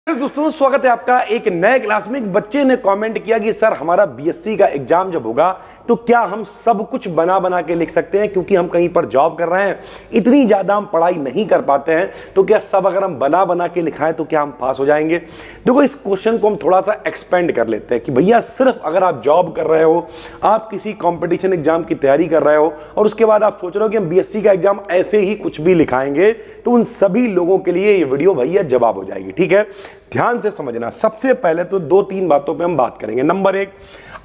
दोस्तों स्वागत है आपका एक नए क्लास में। एक बच्चे ने कमेंट किया कि सर हमारा बीएससी का एग्जाम जब होगा तो क्या हम सब कुछ बना बना के लिख सकते हैं, क्योंकि हम कहीं पर जॉब कर रहे हैं, इतनी ज़्यादा हम पढ़ाई नहीं कर पाते हैं, तो क्या सब अगर हम बना बना के लिखाएं तो क्या हम पास हो जाएंगे। देखो इस क्वेश्चन को हम थोड़ा सा एक्सपेंड कर लेते हैं कि भैया सिर्फ अगर आप जॉब कर रहे हो, आप किसी कॉम्पिटिशन एग्जाम की तैयारी कर रहे हो और उसके बाद आप सोच रहे हो कि हम बीएससी का एग्जाम ऐसे ही कुछ भी लिखाएंगे, तो उन सभी लोगों के लिए ये वीडियो भैया जवाब हो जाएगी। ठीक है, ध्यान से समझना। सबसे पहले तो दो तीन बातों पे हम बात करेंगे। नंबर एक,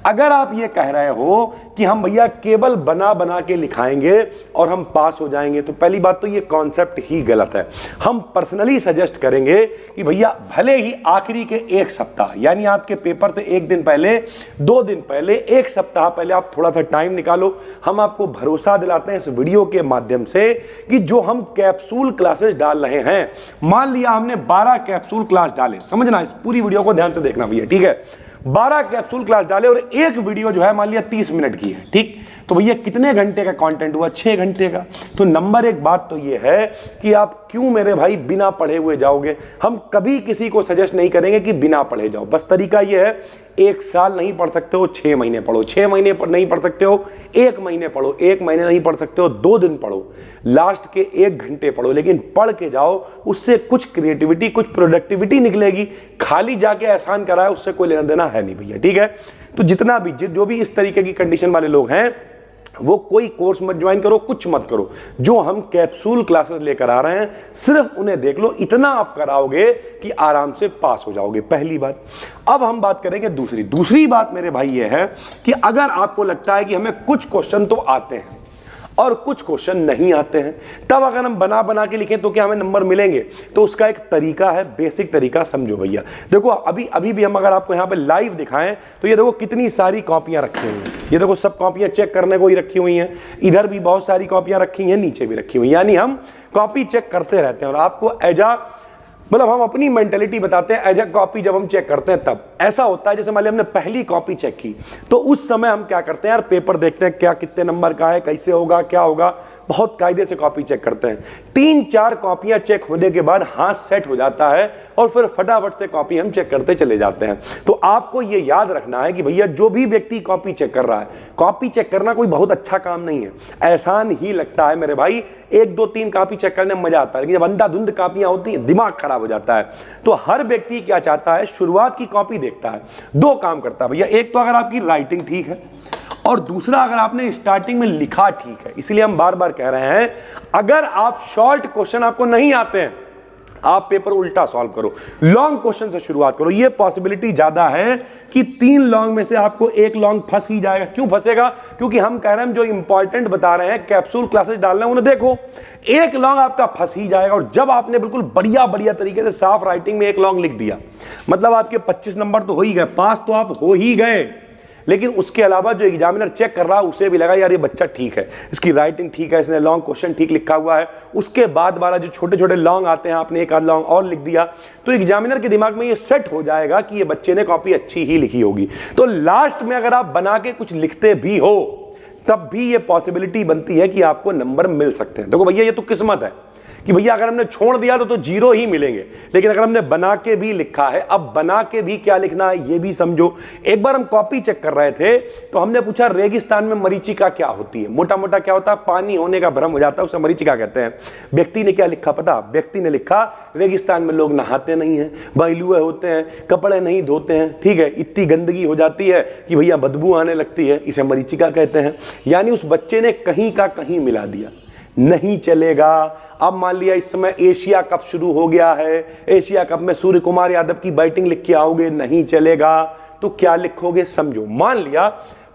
अगर आप ये कह रहे हो कि हम भैया केवल बना बना के लिखाएंगे और हम पास हो जाएंगे, तो पहली बात तो ये कॉन्सेप्ट ही गलत है। हम पर्सनली सजेस्ट करेंगे कि भैया भले ही आखिरी के एक सप्ताह, यानी आपके पेपर से एक दिन पहले, 2 दिन पहले, एक सप्ताह पहले आप थोड़ा सा टाइम निकालो। हम आपको भरोसा दिलाते हैं इस वीडियो के माध्यम से कि जो हम कैप्सूल क्लासेस डाल रहे हैं, मान लिया हमने 12 कैप्सूल क्लास डाले, समझना इस पूरी वीडियो को ध्यान से देखना भैया, ठीक है। 12 कैप्सूल क्लास डाले और एक वीडियो जो है मान लिया 30 मिनट की है, ठीक, तो भैया कितने घंटे का कंटेंट हुआ? 6 घंटे का। तो नंबर एक बात तो ये है कि आप क्यों मेरे भाई बिना पढ़े हुए जाओगे। हम कभी किसी को सजेस्ट नहीं करेंगे कि बिना पढ़े जाओ, बस तरीका ये है, 1 साल नहीं पढ़ सकते हो 6 महीने पढ़ो, 6 महीने नहीं पढ़ सकते हो 1 महीने पढ़ो, 1 महीने नहीं पढ़ सकते हो 2 दिन पढ़ो, लास्ट के 1 घंटे पढ़ो, लेकिन पढ़ के जाओ, उससे कुछ क्रिएटिविटी, कुछ प्रोडक्टिविटी निकलेगी। खाली जाके एहसान कराए उससे कोई लेना देना है नहीं भैया, ठीक है। तो जितना भी जो भी इस तरीके की कंडीशन वाले लोग हैं, वो कोई कोर्स मत ज्वाइन करो, कुछ मत करो। जो हम कैप्सूल क्लासेस लेकर आ रहे हैं सिर्फ उन्हें देख लो, इतना आप कराओगे कि आराम से पास हो जाओगे, पहली बात। अब हम बात करेंगे दूसरी बात मेरे भाई ये है कि अगर आपको लगता है कि हमें कुछ क्वेश्चन तो आते हैं और कुछ क्वेश्चन नहीं आते हैं, तब अगर हम बना बना के लिखें तो क्या हमें नंबर मिलेंगे? तो उसका एक तरीका है, बेसिक तरीका समझो भैया। देखो अभी भी हम अगर आपको यहाँ पे लाइव दिखाएं तो ये देखो कितनी सारी कॉपियां रखी हुई हैं, ये देखो सब कॉपियां चेक करने को ही रखी हुई हैं, इधर भी बहुत सारी कॉपियां रखी हैं, नीचे भी रखी हुई, यानी हम कॉपी चेक करते रहते हैं। और आपको मतलब हम अपनी मेंटेलिटी बताते हैं, एज ए कॉपी जब हम चेक करते हैं तब ऐसा होता है, जैसे मान लिया हमने पहली कॉपी चेक की तो उस समय हम क्या करते हैं यार, पेपर देखते हैं क्या कितने नंबर का है, कैसे होगा, क्या होगा, बहुत कायदे से कॉपी चेक करते हैं। 3-4 कॉपियां चेक होने के बाद हाथ सेट हो जाता है और फिर फटाफट से कॉपी हम चेक करते चले जाते हैं। तो आपको ये याद रखना है कि भैया जो भी व्यक्ति कॉपी चेक कर रहा है, कॉपी चेक करना कोई बहुत अच्छा काम नहीं है, एहसान ही लगता है मेरे भाई। 1, 2, 3 कॉपी चेक करने में मजा आता है, लेकिन जब अंधाधुंध कॉपियां होती हैं दिमाग खराब हो जाता है। तो हर व्यक्ति क्या चाहता है, शुरुआत की कॉपी देखता है, 2 काम करता है भैया। एक तो अगर आपकी राइटिंग ठीक है और दूसरा अगर आपने स्टार्टिंग में लिखा ठीक है। इसलिए हम बार बार कह रहे हैं, अगर आप शॉर्ट क्वेश्चन आपको नहीं आते हैं, आप पेपर उल्टा सॉल्व करो, लॉन्ग क्वेश्चन से शुरुआत करो। ये पॉसिबिलिटी ज्यादा है कि 3 लॉन्ग में से आपको 1 लॉन्ग फंस ही जाएगा। क्यों फंसेगा? क्योंकि हम कह रहे हैं जो इंपॉर्टेंट बता रहे हैं, कैप्सूल क्लासेस डाल रहे हैं, उन्हें देखो, 1 लॉन्ग आपका फंस ही जाएगा। और जब आपने बिल्कुल बढ़िया तरीके से साफ राइटिंग में 1 लॉन्ग लिख दिया, मतलब आपके 25 नंबर तो हो ही गए, पास तो आप हो ही गए, लेकिन उसके अलावा जो एग्जामिनर चेक कर रहा है उसे भी लगा यार ये बच्चा ठीक है, इसकी राइटिंग ठीक है, इसने लॉन्ग क्वेश्चन ठीक लिखा हुआ है। उसके बाद वाला जो छोटे छोटे लॉन्ग आते हैं, आपने 1 आध लॉन्ग और लिख दिया, तो एग्जामिनर के दिमाग में ये सेट हो जाएगा कि ये बच्चे ने कॉपी अच्छी ही लिखी होगी। तो लास्ट में अगर आप बना के कुछ लिखते भी हो तब भी ये पॉसिबिलिटी बनती है कि आपको नंबर मिल सकते हैं। देखो भैया ये तो किस्मत है कि भैया अगर हमने छोड़ दिया तो 0 ही मिलेंगे, लेकिन अगर हमने बना के भी लिखा है, अब बना के भी क्या लिखना है ये भी समझो। एक बार हम कॉपी चेक कर रहे थे तो हमने पूछा रेगिस्तान में मरीचिका क्या होती है। मोटा मोटा क्या होता है, पानी होने का भ्रम हो जाता है, उसे मरीचिका कहते हैं। व्यक्ति ने क्या लिखा पता? व्यक्ति ने लिखा रेगिस्तान में लोग नहाते नहीं है, बहलुए होते हैं, कपड़े नहीं धोते हैं, ठीक है, इतनी गंदगी हो जाती है कि भैया बदबू आने लगती है, इसे मरीचिका कहते हैं। यानी उस बच्चे ने कहीं का कहीं मिला दिया, नहीं चलेगा। अब मान लिया इस समय एशिया कप शुरू हो गया है, एशिया कप में सूर्य कुमार यादव की बैटिंग लिख के आओगे, नहीं चलेगा। तो क्या लिखोगे समझो। मान लिया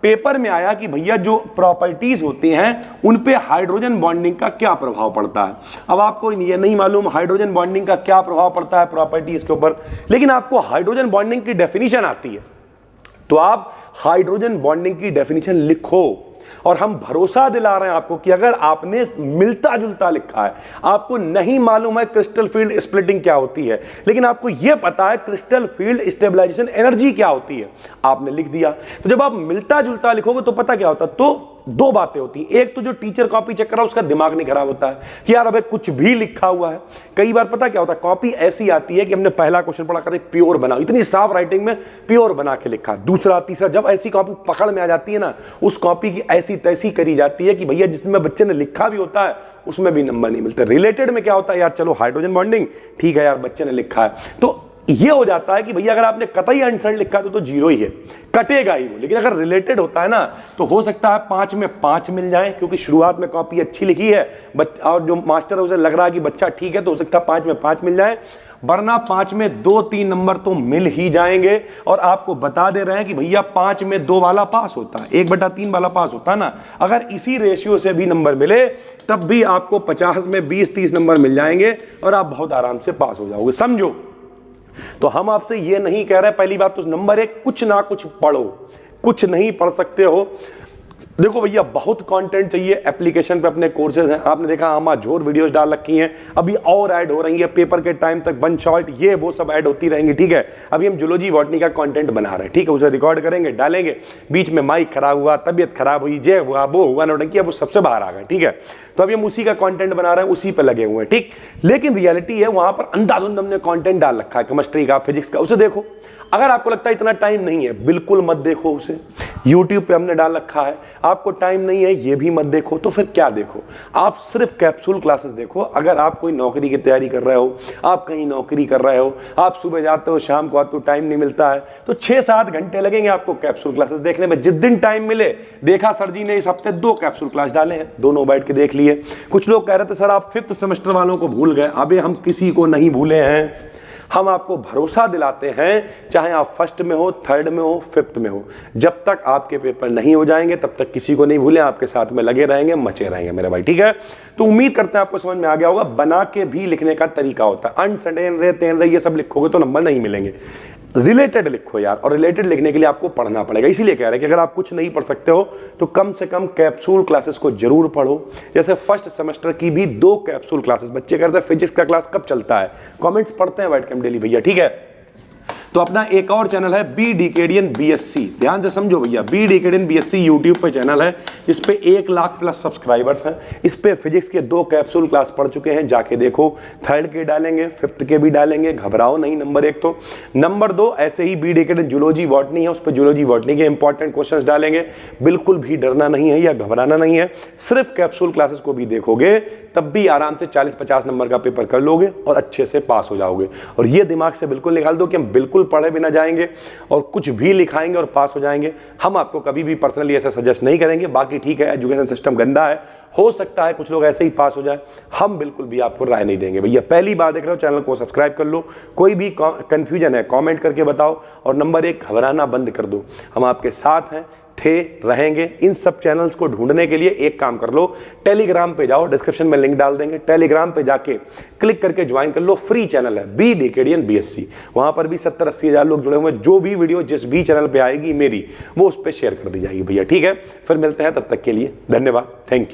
पेपर में आया कि भैया जो प्रॉपर्टीज होती हैं उन पे हाइड्रोजन बॉन्डिंग का क्या प्रभाव पड़ता है। अब आपको ये नहीं मालूम हाइड्रोजन बॉन्डिंग का क्या प्रभाव पड़ता है प्रॉपर्टीज के ऊपर, लेकिन आपको हाइड्रोजन बॉन्डिंग की डेफिनेशन आती है, तो आप हाइड्रोजन बॉन्डिंग की डेफिनेशन लिखो। और हम भरोसा दिला रहे हैं आपको कि अगर आपने मिलता जुलता लिखा है, आपको नहीं मालूम है क्रिस्टल फील्ड स्प्लिटिंग क्या होती है, लेकिन आपको यह पता है क्रिस्टल फील्ड स्टेबलाइजेशन एनर्जी क्या होती है, आपने लिख दिया। तो जब आप मिलता जुलता लिखोगे तो पता क्या होता, तो दो बातें होती हैं, एक तो जो टीचर कॉपी चेक कर रहा है उसका दिमाग नहीं खराब होता है कि यार अबे कुछ भी लिखा हुआ है। कई बार पता क्या होता है, कॉपी ऐसी आती है कि हमने पहला क्वेश्चन पढ़ा कर प्योर बना, इतनी साफ राइटिंग में प्योर बना के लिखा, दूसरा तीसरा, जब ऐसी कॉपी पकड़ में आ जाती है ना, उस कॉपी की ऐसी तैसी करी जाती है कि भैया जिसमें बच्चे ने लिखा भी होता है उसमें भी नंबर नहीं मिलते। रिलेटेड में क्या होता है यार, चलो हाइड्रोजन बॉन्डिंग ठीक है यार बच्चे ने लिखा है, तो ये हो जाता है कि भैया अगर आपने कतई आंसर लिखा तो जीरो ही है, कटेगा ही वो। लेकिन अगर रिलेटेड होता है ना तो हो सकता है 5 में 5 मिल जाए, क्योंकि शुरुआत में कॉपी अच्छी लिखी है और जो मास्टर है उसे लग रहा है कि बच्चा ठीक है, तो हो सकता है 5 में 5 मिल जाए, वरना 5 में 2-3 नंबर तो मिल ही जाएंगे। और आपको बता दे रहे हैं कि भैया 5 में 2 वाला पास होता है, 1/3 वाला पास होता है ना, अगर इसी रेशियो से भी नंबर मिले तब भी आपको 50 में 20-30 नंबर मिल जाएंगे और आप बहुत आराम से पास हो जाओगे, समझो। तो हम आपसे ये नहीं कह रहे, पहली बात तो नंबर 1 कुछ ना कुछ पढ़ो, कुछ नहीं पढ़ सकते हो। देखो भैया बहुत कंटेंट चाहिए, एप्लीकेशन पे अपने कोर्सेज हैं, आपने देखा आमाझोर वीडियोस डाल रखी हैं, अभी और ऐड हो रही है, पेपर के टाइम तक वन शॉट ये वो सब ऐड होती रहेंगी, ठीक है। अभी हम जूलॉजी बॉटनी का कंटेंट बना रहे हैं, ठीक है, उसे रिकॉर्ड करेंगे, डालेंगे, बीच में माइक खराब हुआ, तबियत खराब हुई, ये हुआ वो हुआ, नौटंकी, अब सबसे बाहर आ गए, ठीक है। तो अभी हम उसी का कंटेंट बना रहे हैं, उसी पर लगे हुए हैं, ठीक। लेकिन रियलिटी है वहां पर अंधाधुंध हमने कंटेंट डाल रखा है, केमिस्ट्री का, फिजिक्स का, उसे देखो। अगर आपको लगता है इतना टाइम नहीं है, बिल्कुल मत देखो उसे। यूट्यूब पे हमने डाल रखा है, आपको टाइम नहीं है ये भी मत देखो, तो फिर क्या देखो? आप सिर्फ कैप्सूल क्लासेस देखो। अगर आप कोई नौकरी की तैयारी कर रहे हो, आप कहीं नौकरी कर रहे हो, आप सुबह जाते हो शाम को आपको टाइम नहीं मिलता है, तो 6-7 घंटे लगेंगे आपको कैप्सूल क्लासेस देखने में। जिस दिन टाइम मिले, देखा सर जी ने इस हफ्ते 2 कैप्सूल क्लास डाले हैं, दोनों बैठ के देख लिए। कुछ लोग कह रहे थे सर आप 5th सेमेस्टर वालों को भूल गए, अबे हम किसी को नहीं भूले हैं। हम आपको भरोसा दिलाते हैं, चाहे आप 1st में हो, 3rd में हो, 5th में हो, जब तक आपके पेपर नहीं हो जाएंगे तब तक किसी को नहीं भूलें, आपके साथ में लगे रहेंगे, मचे रहेंगे मेरे भाई, ठीक है। तो उम्मीद करते हैं आपको समझ में आ गया होगा। बना के भी लिखने का तरीका होता है, अनसर्टेन रे तेन रे ये सब लिखोगे तो नंबर नहीं मिलेंगे। रिलेटेड लिखो यार, और रिलेटेड लिखने के लिए आपको पढ़ना पड़ेगा। इसीलिए कह रहे हैं कि अगर आप कुछ नहीं पढ़ सकते हो तो कम से कम कैप्सूल क्लासेस को जरूर पढ़ो। जैसे 1st सेमेस्टर की भी 2 कैप्सूल क्लासेस, बच्चे कहते हैं फिजिक्स का क्लास कब चलता है, कमेंट्स पढ़ते हैं बैठ के हम डेली भैया, ठीक है। तो अपना एक और चैनल है बी डीकेडियन बीएससी, ध्यान से समझो भैया, बी डीकेडियन बीएससी यूट्यूब पे चैनल है, इस पे 1 लाख प्लस सब्सक्राइबर्स हैं। इस पे फिजिक्स के 2 कैप्सूल क्लास पढ़ चुके हैं, जाके देखो। 3rd के डालेंगे, 5th के भी डालेंगे, घबराओ नहीं। नंबर 1 तो। नंबर 2 ऐसे ही बी डीकेडियन जूलॉजी बॉटनी है, उस पर जूलॉजी बॉटनी के इंपॉर्टेंट क्वेश्चन डालेंगे। बिल्कुल भी डरना नहीं है या घबराना नहीं है, सिर्फ कैप्सूल क्लासेस को भी देखोगे तब भी आराम से 40-50 नंबर का पेपर कर लोगे और अच्छे से पास हो जाओगे। और ये दिमाग से बिल्कुल निकाल दो कि हम बिल्कुल पढ़े बिना जाएंगे और कुछ भी लिखाएंगे और पास हो जाएंगे। हम आपको कभी भी पर्सनली ऐसा सजेस्ट नहीं करेंगे। बाकी ठीक है, एजुकेशन सिस्टम गंदा है, हो सकता है कुछ लोग ऐसे ही पास हो जाए, हम बिल्कुल भी आपको राय नहीं देंगे। भैया पहली बार देख रहे हो, चैनल को सब्सक्राइब कर लो। कोई भी कंफ्यूजन है कमेंट करके बताओ, और नंबर 1 घबराना बंद कर दो, हम आपके साथ हैं, थे, रहेंगे। इन सब चैनल्स को ढूंढने के लिए एक काम कर लो, टेलीग्राम पे जाओ, डिस्क्रिप्शन में लिंक डाल देंगे, टेलीग्राम पे जाके क्लिक करके ज्वाइन कर लो। फ्री चैनल है बी डीकेडियन बीएससी, वहां पर भी 70-80 हज़ार लोग जुड़े हुए हैं। जो भी वीडियो जिस भी चैनल पे आएगी मेरी, वो उस पर शेयर कर दी जाएगी भैया, ठीक है। फिर मिलते हैं, तब तक के लिए धन्यवाद, थैंक यू।